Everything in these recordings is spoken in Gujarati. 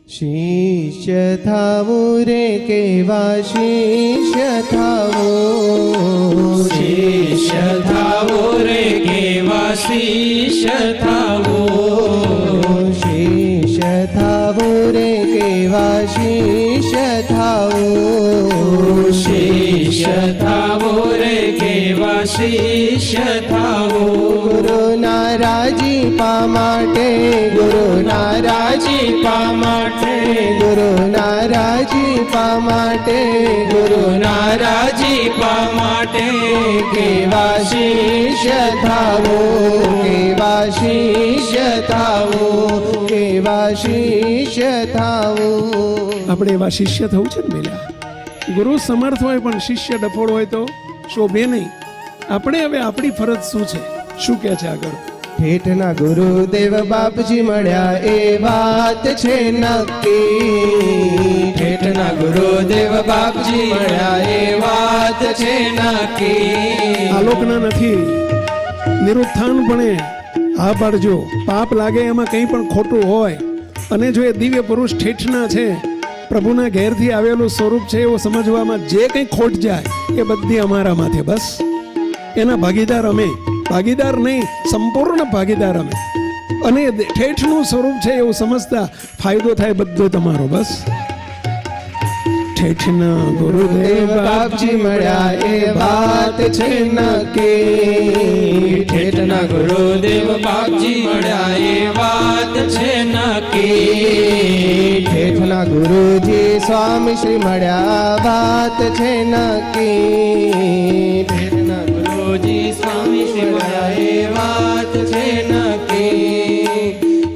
શિષ્ય થાવું રે કેવા શિષ્ય થાવું, શિષ્ય થાવું રે કેવા શિષ્ય થાવું, શિષ્ય થાવું રે કેવા શિષ્ય થાવું, શિષ્ય થાવું રે કેવા શિષ્ય થાવું. ગુરુના રાજીપા માટે, ગુરુના રાજીપા માટે, ગુરુના રાજીપા માટે, ગુરુના રાજીપા માટે કેવા શિષ્ય થાવું, કેવા શિષ્ય થાવું, કેવા શિષ્ય થાવું. આપણે એવા શિષ્ય થવું છે ને પેલા. ગુરુ સમર્થ હોય પણ શિષ્ય ડફોળ હોય તો શોભે નહીં. આપણે હવે આપણી ફરજ શું છે, શું કહે છે આગળ? ઠેઠના ગુરુદેવ બાપજી મળ્યા એ વાત છે નક્કી, ઠેઠના ગુરુદેવ બાપજી મળ્યા એ વાત છે નક્કી. આલોકના નથી, નિરુત્થાનપણે હા પાડજો. પાપ લાગે એમાં કંઈ પણ ખોટું હોય અને જો એ દિવ્ય પુરુષ ઠેઠના છે, પ્રભુના ઘેરથી આવેલું સ્વરૂપ છે એવું સમજવામાં જે કંઈ ખોટ જાય એ બધી અમારા માથે. બસ એના ભાગીદાર અમે, ભાગીદાર નહીં સંપૂર્ણ ભાગીદાર અમે. અને ઠેઠનું સ્વરૂપ છે એવું સમજતા ફાયદો થાય બધો તમારો. બસ ઠેઠના ગુરુદેવ બાપજી મળ્યા એ વાત છે નક્કી, ઠેઠના ગુરુદેવ બાપજી મળ્યા એ વાત છે નક્કી. ઠેઠના ગુરુજી સ્વામી શ્રી મળ્યા વાત છે નક્કી, ઠેઠના ગુરુજી સ્વામી શ્રી મળ્યા એ વાત છે નક્કી.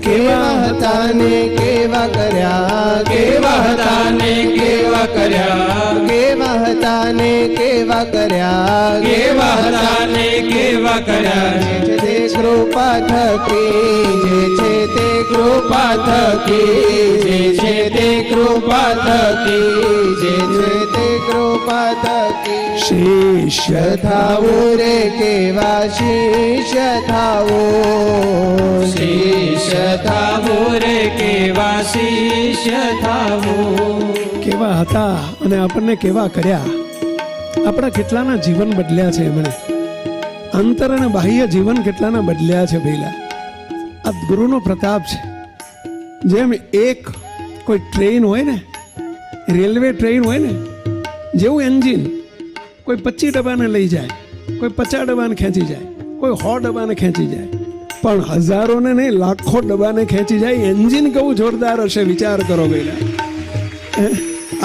કેવા હતા ને કેવા કર્યા, કેવા હતા ને કેવા કર્યા, કેવા હતા ને કેવા કર્યા, કેવા હતા ને કેવા કર્યા. જે છે તે કૃપા થકી, જે છે તે કૃપા થકી, જે છે તે કૃપા થકી, જે છે તે કૃપા થકી. શિષ્ય થાવું રે કેવા શિષ્ય થાવું, શિષ્ય થાવું રે કેવા શિષ્ય થાવું. કેવા હતા અને આપણને કેવા કર્યા. આપણા કેટલાના જીવન બદલ્યા છે એમણે. અંતર અને બાહ્ય જીવન કેટલાના બદલ્યા છે પહેલા. આ ગુરુનો પ્રતાપ છે. જેમ એક કોઈ ટ્રેન હોય ને, રેલવે ટ્રેન હોય ને, જેવું એન્જિન કોઈ 25 ડબ્બાને લઈ જાય, કોઈ 50 ડબ્બાને ખેંચી જાય, કોઈ 100 ડબ્બાને ખેંચી જાય, પણ હજારોને નહીં લાખો ડબ્બાને ખેંચી જાય. એન્જિન કેવું જોરદાર હશે વિચાર કરો પહેલા.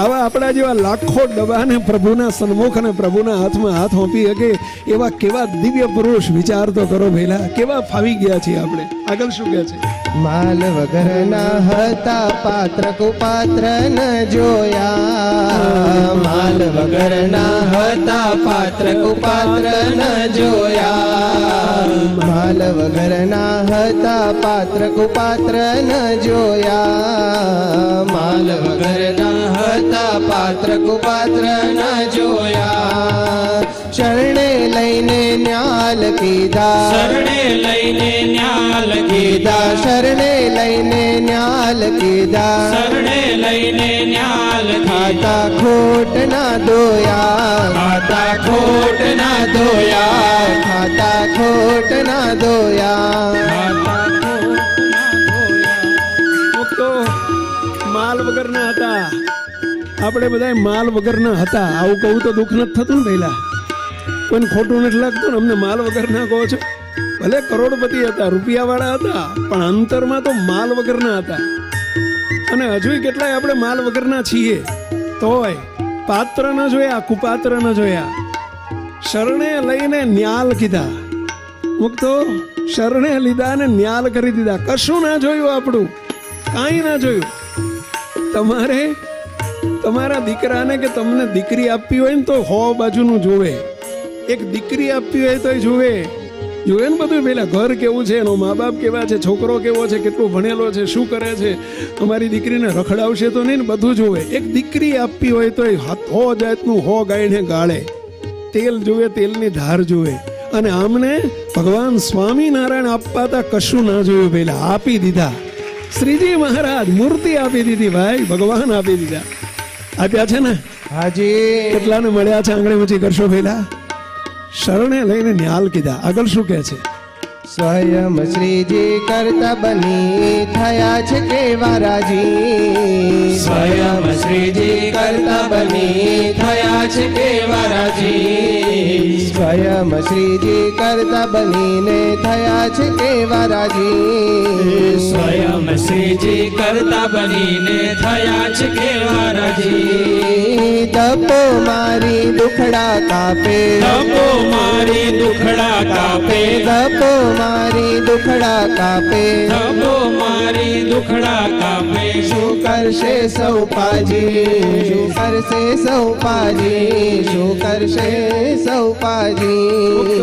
આવા આપણા જેવા લાખો ડબ્બાને પ્રભુના સન્મુખ અને પ્રભુના હાથમાં હાથ સોંપી શકે એવા કેવા દિવ્ય પુરુષ વિચાર તો કરો પહેલા. કેવા ફાવી ગયા છીએ આપણે. આગળ શું કહે છે? માલ વગરના હતા પાત્ર કુપાત્ર ન જોયા, માલ વગરના હતા પાત્ર કુપાત્ર ન જોયા, માલ વગરના હતા પાત્ર કુપાત્ર ન જોયા, માલ વગરના હતા પાત્ર કુપાત્ર ન જોયા. શરણે લઈને ન્યાલ કીધા, શરણે લઈને ન્યાલ કીધા, શરણે લઈને ન્યાલ કીધા, શરણે લઈને ન્યાલ ખાતા ખોટ ના ધોયા, ખાતા ખોટ ના ધોયા, ખાતા ખોટ ના ધોયા. તો માલ વગરના હતા. આપણે બધા માલ વગરના હતા. આવું કહું તો દુઃખ નથી થતું ને પહેલા. કોઈને ખોટું નથી લાગતું ને અમને માલ વગરના કહો છો. ભલે કરોડપતિ હતા, રૂપિયા વાળા હતા, પણ અંતરમાં તો માલ વગરના હતા. અને હજુ કેટલાય આપણે માલ વગરના છીએ. તોય પાત્ર ન જોયા, કુપાત્ર ન જોયા. શરણે લઈને ન્યાલ કીધા. મુક્તો શરણે લીધા અને ન્યાલ કરી દીધા. કશું ના જોયું આપણું, કાંઈ ના જોયું. તમારે તમારા દીકરાને કે તમને દીકરી આપવી હોય ને તો 100 બાજુનું જોવે. એક દીકરી આપવી હોય તો જોવે ને બધું. પેલા ઘર કેવું છે, એનો મા બાપ કેવા છે, છોકરો કેવો છે, કેટલું ભણેલો છે, શું કરે છે, અમારી દીકરીને રખડાવશે તો નહીં ને બધું જોવે. એક દીકરી આપવી હોય તો 100 જાતનું 100 ગાયને ગાળે. તેલ જોવે, તેલની ધાર જોવે. અને આમને ભગવાન સ્વામિનારાયણ આપવા તા કશું ના જોયું, પહેલા આપી દીધા. શ્રીજી મહારાજ મૂર્તિ આપી દીધી ભાઈ, ભગવાન આપી દીધા. આપ્યા છે ને? હાજી. કેટલાને મળ્યા છે આંગળી ઊંચી કરશો પહેલા? શરણે લઈને ન્યાલ કીધા. આગળ શું કહે છે? સ્વયં શ્રીજી કરતા બની થયા છે કેવા રાજી. સ્વયં શ્રીજી કરતા બની થયા છે કેવા રાજી. સ્વયં શ્રીજી કરતા બનીને થયા છે કેવા રાજી. સ્વયં શ્રીજી કરતા બનીને થયા છે કેવા રાજી. તપો મારી દુખડા કાપે. તપો મારી દુખડા કાપે. તપો મારી દુખડા કાપે. તપો મારી દુખડા કાપે. શું કરશે સૌ પાજી. શું કરશે સૌ પાજી. શું કરશે સૌ પાજી.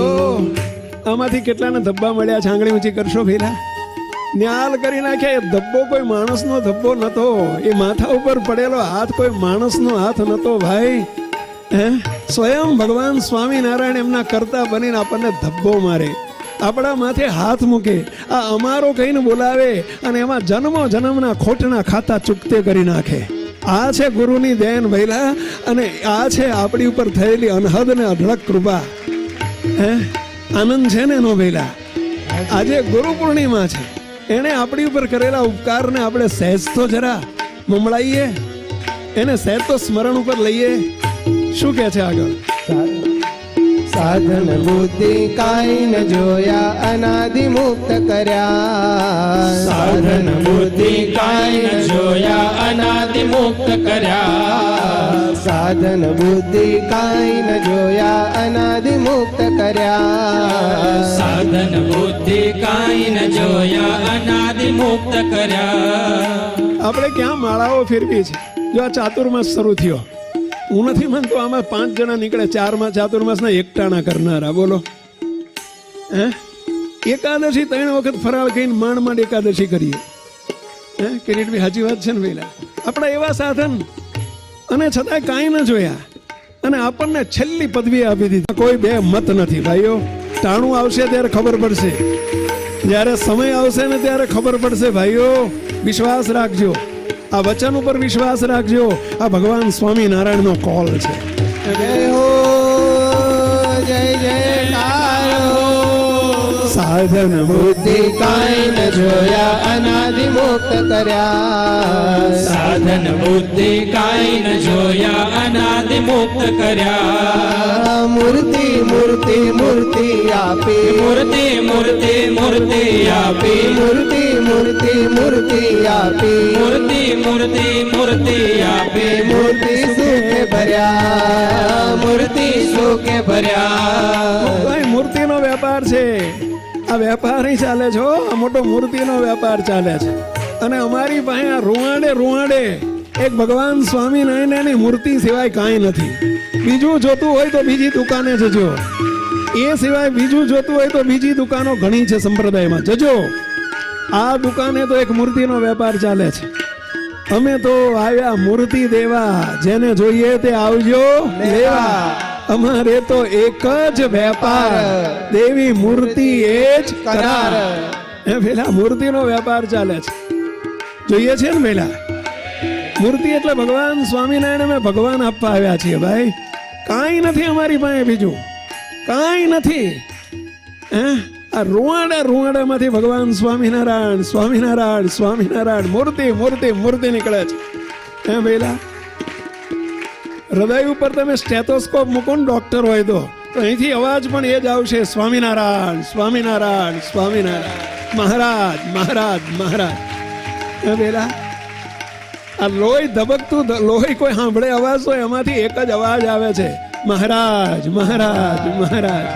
આમાંથી કેટલાને ધબ્બા મળ્યા છે આંગળી ઊંચી કરશો ભેલા? ન્યાલ કરી નાખ્યા. એ ધબ્બો કોઈ માણસનો ધબ્બો નતો. એ માથા ઉપર પડેલો હાથ કોઈ માણસનો હાથ નતો ભાઈ. હે, સ્વયં ભગવાન સ્વામિનારાયણ એમના કરતા બનીને આપણને ધબ્બો મારે, આપણા માથે હાથ મૂકે, આ અમારો કહીને બોલાવે અને એમાં જન્મો જન્મના ખોટના ખાતા ચૂકતે કરી નાખે. આ છે ગુરુની દેન ભૈલા, અને આ છે આપણી ઉપર થયેલી અનહદ ને અઢળક કૃપા. હે, આનંદ છે ને એનો ભૈલા. આજે ગુરુ પૂર્ણિમા છે. એને આપણી ઉપર કરેલા ઉપકારને આપણે સહેજ તો જરા મમળાઈએ, એને સહેજ તો સ્મરણ ઉપર લઈએ. શું કહે છે આગળ? સાધન બુદ્ધિ કાંઈ ન જોયા અનાદિ મુક્ત કર્યા. સાધન બુદ્ધિ કાંઈ ન જોયા અનાદિ મુક્ત કર્યા. સાધન બુદ્ધિ કાંઈ ન જોયા અનાદિ મુક્ત કર્યા. સાધન બુદ્ધિ કાંઈ ન જોયા અનાદિ મુક્ત કર્યા. આપણે ક્યાં માળાઓ ફેરવી છે. જો આ ચાતુર્માસ શરૂ થયો, હું નથી માનતો આમાં 5 જણા નીકળે, 4 ચાતુર્માસના એકટાણા કરનારા. બોલો, હે, એકાદશી 3 વખત ફરાળ કહીને માંડ એકાદશી કરીએ. હે, કિરીટભાઈ સાચી વાત છે ને પેલા? આપણા એવા સાધન, અને છતાંય કાંઈ ન જોયા, અને આપણને છેલ્લી પદવી આપી દીધી. કોઈ બે મત નથી ભાઈઓ. ટાણું આવશે ત્યારે ખબર પડશે, જ્યારે સમય આવશે ને ત્યારે ખબર પડશે ભાઈઓ. વિશ્વાસ રાખજો, આ વચન ઉપર વિશ્વાસ રાખજો. આ ભગવાન સ્વામિનારાયણનો કોલ છે. જય હો, જય જયકાર હો. સાધન બુદ્ધિ કાંઈ ન જોયા અનાદિ મુક્ત કર્યા. સાધન બુદ્ધિ કાંઈ ન જોયા અનાદિ મુક્ત કર્યા. મૂર્તિ મૂર્તિ મૂર્તિ આપી. મૂર્તિ મૂર્તિ મૂર્તિ આપી. મૂર્તિ મૂર્તિ મૂર્તિ આપી. મૂર્તિ મૂર્તિ મૂર્તિ આપી. મૂર્તિ સુખે ભર્યા. મૂર્તિ સુખે ભર્યા. ભાઈ મૂર્તિનો વેપાર છે. આ વેપાર અહીં ચાલે છે. આ મોટો મૂર્તિનો વેપાર ચાલે છે. અને અમારી પાસે આ રૂવાડે એક ભગવાન સ્વામિનારાયણની મૂર્તિ સિવાય કાંઈ નથી. બીજું જોતું હોય તો બીજી દુકાને જજો. એ સિવાય બીજું જોતું હોય તો બીજી દુકાનો ઘણી છે સંપ્રદાયમાં, જજો. આ દુકાને તો એક મૂર્તિનો વેપાર ચાલે છે. અમે તો આવ્યા મૂર્તિ દેવા, જેને જોઈએ તે આવજો લેવા. અમારે તો એક જ વેપાર, દેવી મૂર્તિ એ જ કરાર. એ પેલા મૂર્તિનો વેપાર ચાલે છે. જોઈએ છે ને પેલા મૂર્તિ એટલે ભગવાન સ્વામિનારાયણ અમે ભગવાન આપવા આવ્યા છીએ ભાઈ. કાંઈ નથી અમારી પાસે બીજું, કાંઈ નથી. હે, આ રૂવાડામાંથી ભગવાન સ્વામિનારાયણ સ્વામિનારાયણ સ્વામિનારાયણ મૂર્તિ મૂર્તિ મૂર્તિ નીકળે છે. હે પેલા હૃદય ઉપર તમે સ્ટેથોસ્કોપ મૂકો ને ડોક્ટર હોય તો અહીંથી અવાજ પણ એ જ આવશે, સ્વામિનારાયણ સ્વામિનારાયણ સ્વામિનારાયણ, મહારાજ મહારાજ મહારાજ. હે પેલા આ લોહી ધબકતું લોહી કોઈ સાંભળે અવાજ તો એમાંથી એક જ અવાજ આવે છે, મહારાજ મહારાજ મહારાજ.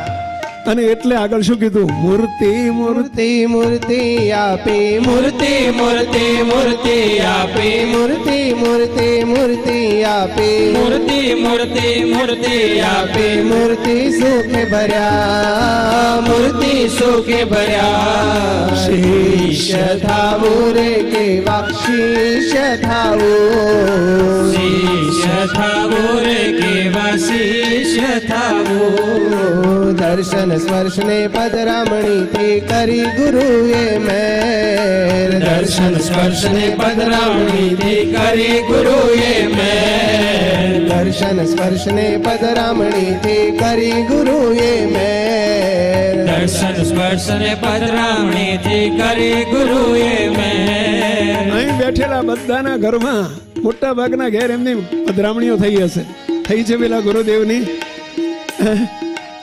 અને એટલે આગળ શું કીધું? મૂર્તિ મૂર્તિ મૂર્તિ આપી. મૂર્તિ મૂર્તિ મૂર્તિ આપી. મૂર્તિ મૂર્તિ મૂર્તિ આપી. મૂર્તિ મૂર્તિ મૂર્તિ આપી. મૂર્તિ સુખે ભર્યા. મૂર્તિ સુખે ભર્યા. શિષ્ય થાવું રે કેવા શિષ્ય થાવું. શિષ્ય થાવું રે કેવા શિષ્ય થાવું. દર્શન સ્પર્શ ને પધરામણી થી કરી ગુરુએ મેર. દર્શન સ્પર્શ ને પધરામણી થી કરી ગુરુએ મેર. દર્શન સ્પર્શ ને પધરામણી થી કરી ગુરુએ મેર. દર્શન સ્પર્શ ને પધરામણી થી કરી ગુરુએ મેર. અહીં બેઠેલા બધાના ઘરમાં મોટા ભાગના ઘેર એમની પધરામણીઓ થઈ હશે. થઈ છે પેલા ગુરુદેવની.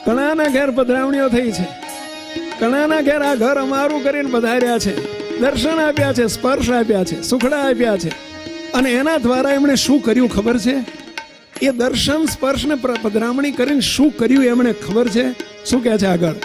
ઘણાના ઘેર પધરામણીઓ થઈ છે. ઘણાના ઘેર આ ઘર અમારું કરીને પધાર્યા છે, દર્શન આપ્યા છે, સ્પર્શ આપ્યા છે, સુખડા આપ્યા છે. અને એના દ્વારા એમણે શું કર્યું ખબર છે? એ દર્શન સ્પર્શ ને પધરામણી કરીને શું કર્યું એમણે ખબર છે? શું કહે છે આગળ?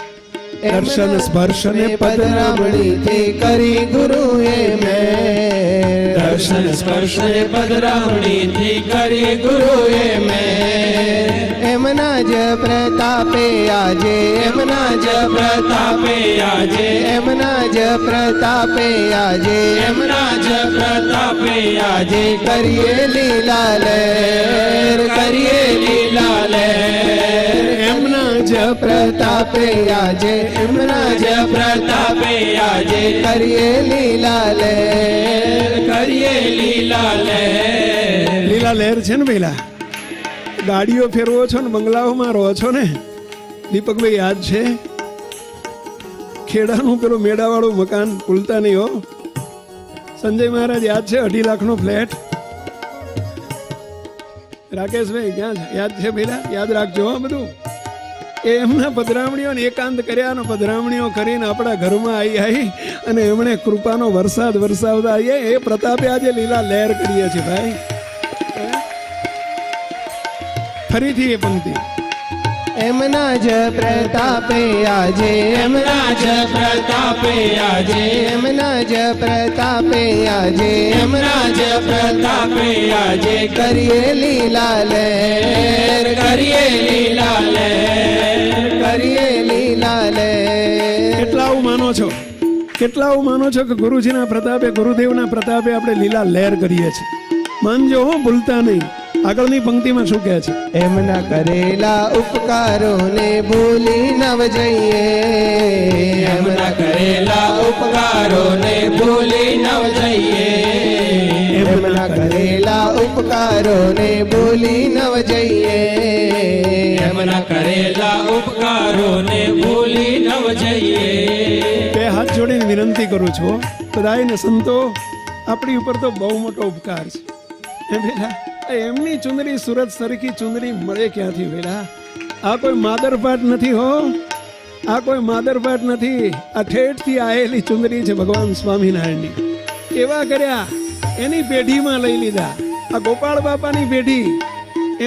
દર્શન સ્પર્શ ને પધરામણી થી કરી ગુરુએ મેર. દર્શન સ્પર્શ ને પધરામણી થી કરી ગુરુએ મેર. એમના જ પ્રતાપે આજે, એમના જ પ્રતાપે આજે, એમના જ પ્રતાપે આજે, એમના જ પ્રતાપે આજે કરીએ લીલા લહેર, કરીએ લીલા લહેર. એમના જ પ્રતાપે આજે, એમના જ પ્રતાપે આજે કરીએ લીલા લહેર. કરીએ લીલા લહેર. લીલા લહેર છે ને પેલા ગાડીઓ ફેરવો છો ને બંગલાઓમાં રહો છો ને દીપકભાઈ, યાદ છે ખેડાનું પેલું મેડાવાળું મકાન ભૂલતા નહીં હો. સંજય મહારાજ યાદ છે? 2.5 લાખનો ફ્લેટ. રાકેશભાઈ ક્યાં છે? યાદ છે પેલા? યાદ રાખજો હો બધું. એ એમના પધરામણીઓ એકાંત કર્યા ને પધરામણીઓ કરીને આપણા ઘરમાં આવી અને એમણે કૃપાનો વરસાદ વરસાવતા એ પ્રતાપે આજે લીલા લહેર કરીએ છીએ ભાઈ. ફરીથી એ પંક્તિ. એમના જ પ્રતાપે આજે, એમના જ પ્રતાપે આજે, એમના જ પ્રતાપે આજે, એમના જ પ્રતાપે આજે કરીએ લીલા લહેર, કરીએ લીલા લહેર. કરીએ લીલા લહેર. કેટલા આવું માનો છો? કેટલા આવું માનો છો કે ગુરુજીના પ્રતાપે, ગુરુદેવના પ્રતાપે આપણે લીલા લહેર કરીએ છીએ? માનજો હો, ભૂલતા નહીં. આગળની પંક્તિમાં શું કહે છે? એમના કરેલા ઉપકારોને ભૂલી નવ જઈએ, એમના કરેલા ઉપકારોને ભૂલી નવ જઈએ. એમના કરેલા ઉપકારોને ભૂલી નવ જઈએ, એમના કરેલા ઉપકારોને ભૂલી નવ જઈએ. બે હાથ જોડીને વિનંતી કરું છું બધાને સંતો, આપણી ઉપર તો બહુ મોટો ઉપકાર છે. બેટા એમની ચુંદડી સુરત સરખી ચુંદડી મળે ક્યાંથી બેટા? આ કોઈ માદરપાટ નથી હો, આ કોઈ માદરપાટ નથી. આ ઠેઠથી આયેલી ચુંદડી છે ભગવાન સ્વામિનારાયણની. કેવા કર્યા એની પેઢીમાં લઈ લીધા. આ ગોપાળ બાપાની પેઢી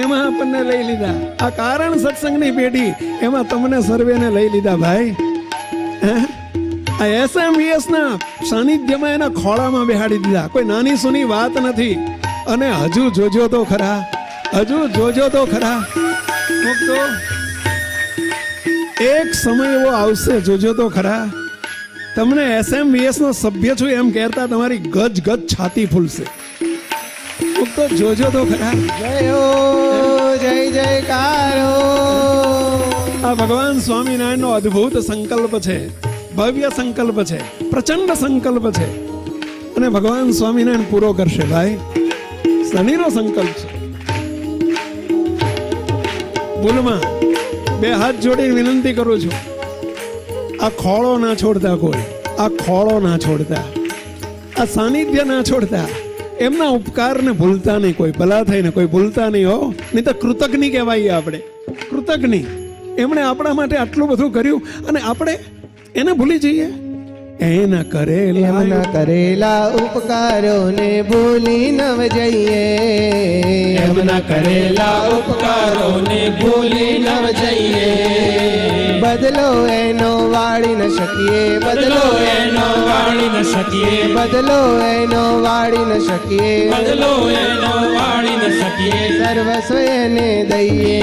એમાં આપણને લઈ લીધા. આ કારણ સત્સંગની પેઢી એમાં તમને સર્વેને લઈ લીધા ભાઈ. આ એસએમવીએસ ના સાનિધ્યમાં એના ખોળામાં બેહાડી દીધા. કોઈ નાની સુની વાત નથી. અને હજુ જોજો તો ખરા, હજુ જોજો તો ખરા. તો એક સમય એવો આવશે, જોજો તો ખરા. તમને એસએમવીએસ નો સભ્ય છું એમ કહેતા તમારી ગજ ગજ છાતી ફૂલશે. તો જોજો તો ખરા. જય જયકારો. આ ભગવાન સ્વામિનારાયણનો અદ્ભુત સંકલ્પ છે, ભવ્ય સંકલ્પ છે, પ્રચંડ સંકલ્પ છે. અને ભગવાન સ્વામિનારાયણ પૂરો કરશે ભાઈ. શનિનો સંકલ્પ છે. ભૂલમાં બે હાથ જોડીને વિનંતી કરું છું, આ ખોળો ના છોડતા, કોઈ આ ખોળો ના છોડતા, આ સાનિધ્ય ના છોડતા. એમના ઉપકારને ભૂલતા નહીં. કોઈ ભલા થઈને કોઈ ભૂલતા નહીં હો, નહીં તો કૃતજ્ઞ કહેવાય. આપણે કૃતજ્ઞ. એમણે આપણા માટે આટલું બધું કર્યું અને આપણે એને ભૂલી જઈએ. એના કરેલા ઉપકારોને ભૂલી નવ જઈએ, એમના કરેલા ઉપકારોને ભૂલી નવ જઈએ. બદલો એનો વાળી ન શકીએ, બદલો એનો વાળી ન શકીએ, બદલો એનો વાળી ન શકીએ, બદલો એનો વાળી ન શકીએ. સર્વસ્વ એને દઈએ,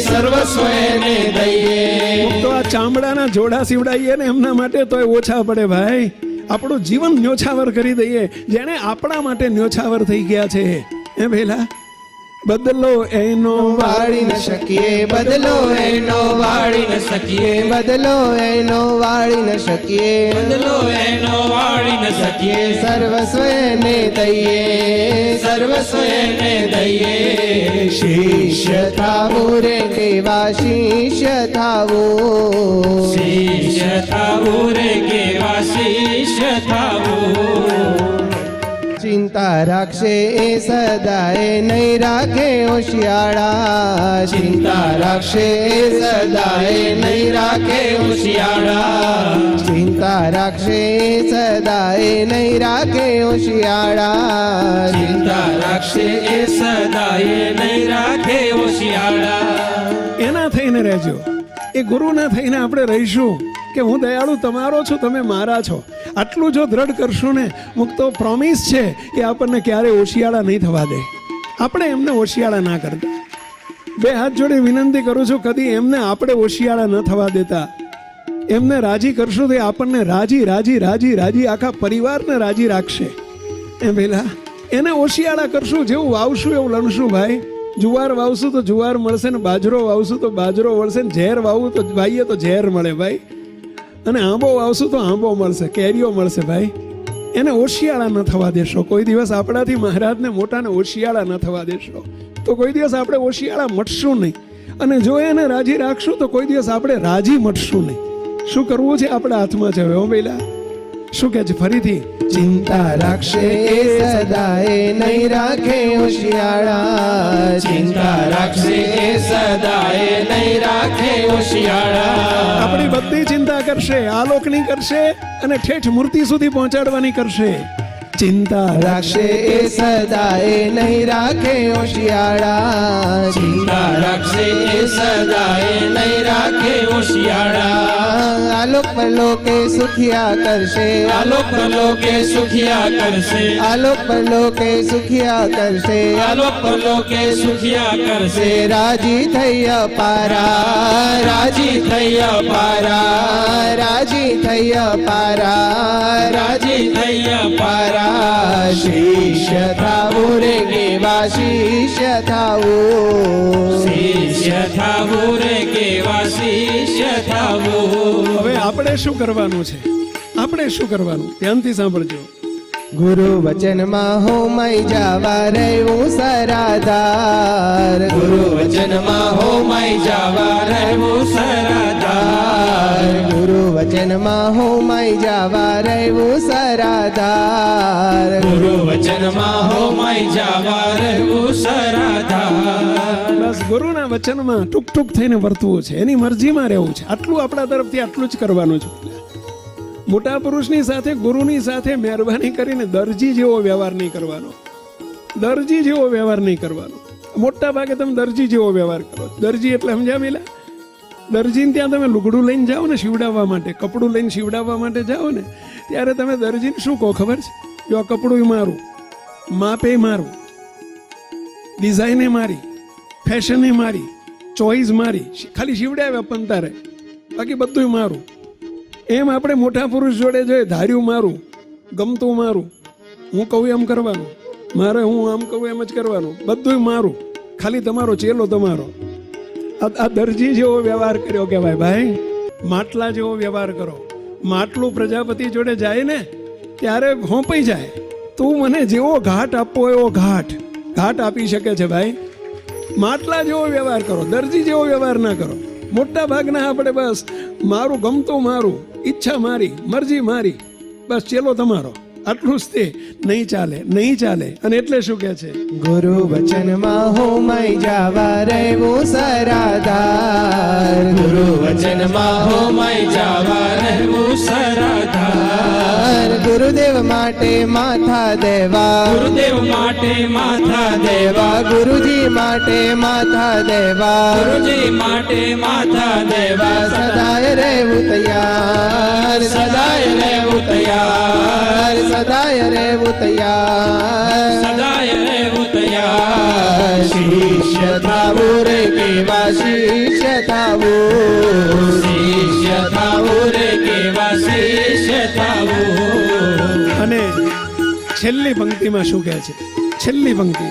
સર્વસ્વ એને દઈએ. તો આ ચામડાના જોડા સીવડાવીએ ને એમના માટે તોય ઓછા પડે ભાઈ. આપણું જીવન ન્યોછાવર કરી દઈએ, જેને આપણા માટે ન્યોછાવર થઈ ગયા છે. એ ભેલા બદલો એનો વાળી ન શકીએ, બદલો એનો વાળી ન શકીએ, બદલો એનો વાળી ન શકીએ, બદલો એનો વાળી ન શકીએ, સર્વસ્વ એને દઈએ, સર્વસ્વ એને દઈએ. શિષ્ય થાવું રે કેવા શિષ્ય થાવું, શિષ્ય થાવું રે કેવા શિષ્ય થાવું. ચિંતા રાખશે એ સદાય નહીં રાખે હોશિયાળા, ચિંતા રાખશે એ સદાય નહીં રાખે હોશિયાળા, ચિંતા રાખશે એ સદાય નહીં રાખે હોશિયાળા, ચિંતા રાખશે એ સદાય નહીં રાખે હોશિયાળા. એના થઈને રહેજો. એ ગુરુના થઈને આપણે રહીશું કે હું દયાળુ તમારો છું, તમે મારા છો. આટલું જો દ્રઢ કરશું ને, મુક્તો પ્રોમિસ છે કે આપણને ક્યારે હોશિયાળા નહીં થવા દે. આપણે એમને હોશિયાળા ના કરતા. બે હાથ જોડે વિનંતી કરું છું, કદી એમને આપણે હોશિયાળા ન થવા દેતા. એમને રાજી કરશું તો એ આપણને રાજી રાજી રાજી રાજી આખા પરિવારને રાજી રાખશે. એ પેલા એને હોશિયાળા કરશું, જેવું વાવશું એવું લણશું ભાઈ. જુવાર વાવશું તો જુવાર મળશે ને બાજરો વાવશું તો બાજરો મળશે ને ઝેર વાવવું તો વાવીએ તો ઝેર મળે ભાઈ. અને આંબો વાવશું તો આંબો મળશે, કેરીઓ મળશે ભાઈ. એને હોશિયાળા ન થવા દેશો. કોઈ દિવસ આપણાથી મહારાજને મોટાને હોશિયાળા ન થવા દેશો તો કોઈ દિવસ આપણે હોશિયાળા મટશું નહીં. અને જો એને રાજી રાખશું તો કોઈ દિવસ આપણે રાજી મટશું નહીં. શું કરવું છે આપણા હાથમાં છે. હવે પેલા શું કહે છે ફરીથી, ચિંતા રાખશે એ સદાય નહીં રાખે હોશિયાળા, ચિંતા રાખશે એ સદાય નહીં રાખે હોશિયાળા. આપણી બધી ચિંતા કરશે, આલોકની કરશે અને ઠેઠ મૂર્તિ સુધી પહોંચાડવાની કરશે. ચિંતા રાખશે એ સદાય નહીં રાખે હોશિયાળા, ચિંતા રાખશે એ સદાય નહીં રાખે હોશિયાળા. આલોક પલોકે સુખિયા કરશે, આલોક પલોકે સુખિયા કરશે, આલોક પલોકે સુખિયા કરશે, આલોક પલોકે સુખિયા કરશે. રાજી થઈ અપારા, રાજી થઈ અપારા, રાજી થઈ અપારા, રાજી થઈ અપારા. શિષ્ય થાવું રે કેવા શિષ્ય થાવું, શિષ્ય થાવું રે કેવા શિષ્ય થાવું. હવે આપણે શું કરવાનું છે, આપણે શું કરવાનું ધ્યાનથી સાંભળજો. ગુરુ વચનમાં હોમઈ જવા રહેવું સરાધાર, ગુરુ વચનમાં હોમઈ જવા રહેવું સરાધાર, ગુરુ વચનમાં હોમઈ જવા રહેવું સરાધાર, ગુરુ વચનમાં હોમઈ જવા રહેવું સરાધાર. બસ ગુરુના વચનમાં ટૂંક ટૂંક થઈને વર્તવું છે, એની મરજીમાં રહેવું છે. આટલું આપણા તરફથી આટલું જ કરવાનું છે. મોટા પુરુષની સાથે ગુરુની સાથે મહેરબાની કરીને દરજી જેવો વ્યવહાર નહીં કરવાનો, દરજી જેવો વ્યવહાર નહીં કરવાનો. મોટા ભાગે તમે દરજી જેવો વ્યવહાર કરો. દરજી એટલે સમજ્યા પેલા, દરજીને ત્યાં તમે લુગડું લઈને જાઓ ને સીવડાવવા માટે, કપડું લઈને સીવડાવવા માટે જાઓ ને, ત્યારે તમે દરજીને શું કહો ખબર છે? જો આ કપડું મારું, માપે મારું, ડિઝાઇને મારી, ફેશને મારી, ચોઈસ મારી, ખાલી સીવડાવ્યા પણ તારે, બાકી બધું મારું. એમ આપણે મોટા પુરુષ જોડે જોઈએ, ધાર્યું મારું, ગમતું મારું, હું કહું એમ કરવાનું, મારે હું આમ કહું એમ જ કરવાનું, બધું મારું, ખાલી તમારો ચેલો તમારો. આ દરજી જેવો વ્યવહાર કર્યો કહેવાય ભાઈ. માટલા જેવો વ્યવહાર કરો. માટલું પ્રજાપતિ જોડે જાય ને ત્યારે હોંપાઈ જાય. તું મને જેવો ઘાટ આપવો એવો ઘાટ આપી શકે છે ભાઈ. માટલા જેવો વ્યવહાર કરો, દરજી જેવો વ્યવહાર ના કરો. મોટા ભાગના આપણે બસ મારું ગમતું મારું, ઈચ્છા મારી, મરજી મારી, બસ ચેલો તમારો, આટલું જ તે. નહીં ચાલે, નહીં ચાલે. અને એટલે શું કહે છે? ગુરુ વચનમાં હોમઈ જવા રહેવું સરાધાર, ગુરુ વચનમાં હોમઈ જવા રહેવું સરાધાર, ગુરુદેવ માટે માથા દેવા, ગુરુદેવ માટે માથા દેવા, ગુરુજી માટે માથા દેવા, ગુરુજી માટે માથા દેવા. સદાય રહેવું તૈયાર, સદાય રહેવું તૈયાર, સદાય રહેવું તૈયાર, સદાય રહેવું તૈયાર. શિષ્ય થાવું રે કેવા શિષ્ય થાવું, શિષ્ય થાવું રે કેવા શિષ્ય થાવું. અને છેલ્લી પંક્તિમાં શું કહે છે? છેલ્લી પંક્તિ,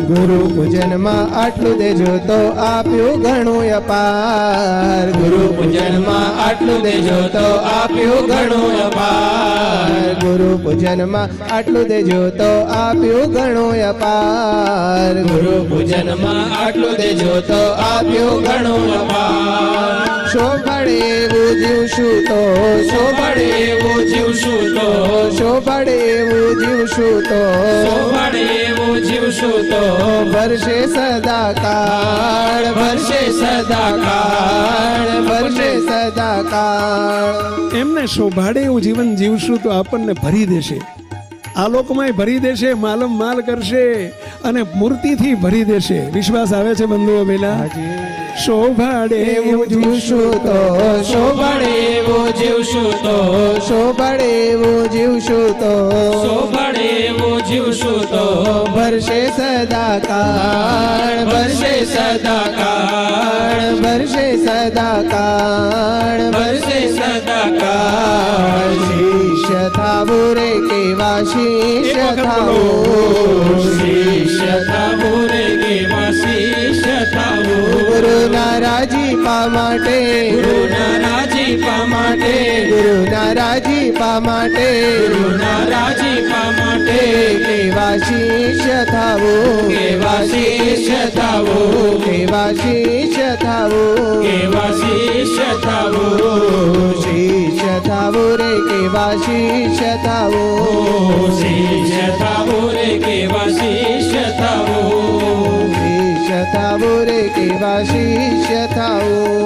ગુરુ પૂજનમાં આટલું દેજો તો આપ્યું ઘણું અપાર. ગુરુ પૂજનમાં આટલું દેજો તો આપ્યું ઘણું અપાર. ગુરુ પૂજનમાં આટલું દેજો તો આપ્યું ઘણું અપાર. ગુરુ પૂજનમાં આટલું દેજો તો આપ્યું ઘણું અપાર. શોભળે એવું જીવશું તો શોભળે એવું જીવશું તો શોભળે એવું જીવશું તો શોભળે એવું જીવશું તો ભરશે સદાકાળ. ભરશે સદાકાળ. ભરશે સદાકાળ. એમને શોભાડે એવું જીવન જીવશું તો આપણને ભરી દેશે, આ લોકમાંય ભરી દેશે, માલમ માલ કરશે અને મૂર્તિથી ભરી દેશે. વિશ્વાસ આવે છે બંધુઓ પેલા? શોભાડે એવું જીવશું તો શોભળે એવું જીવશું તો શોભળે એવું જીવશું તો શોભળે એવું જીવશું તો ભરશે સદાકાળ. ભરશે સદાકાળ. ભરશે સદાકાળ. ભરશે સદાકાળ. શિષ્ય થાવું રે કેવા શિષ્ય થાવું. શિષ્ય થાવું રે કેવા શિષ્ય થાવું. ગુરુના રાજીપા માટે ગુરુના રાજીપા માટે ગુરુના રાજીપા માટે ગુરુના રાજીપા માટે કેવા શિષ્ય થાવું. કેવા શિષ્ય થાવું. કેવા શિષ્ય થાવું. કેવા શિષ્ય થાવું. શિષ્ય થાવું રે કેવા શિષ્ય થાવું. શિષ્ય થાવું રે કેવા શિષ્ય થાવું. શિષ્ય થાવું રે કેવા શિષ્ય થાવું.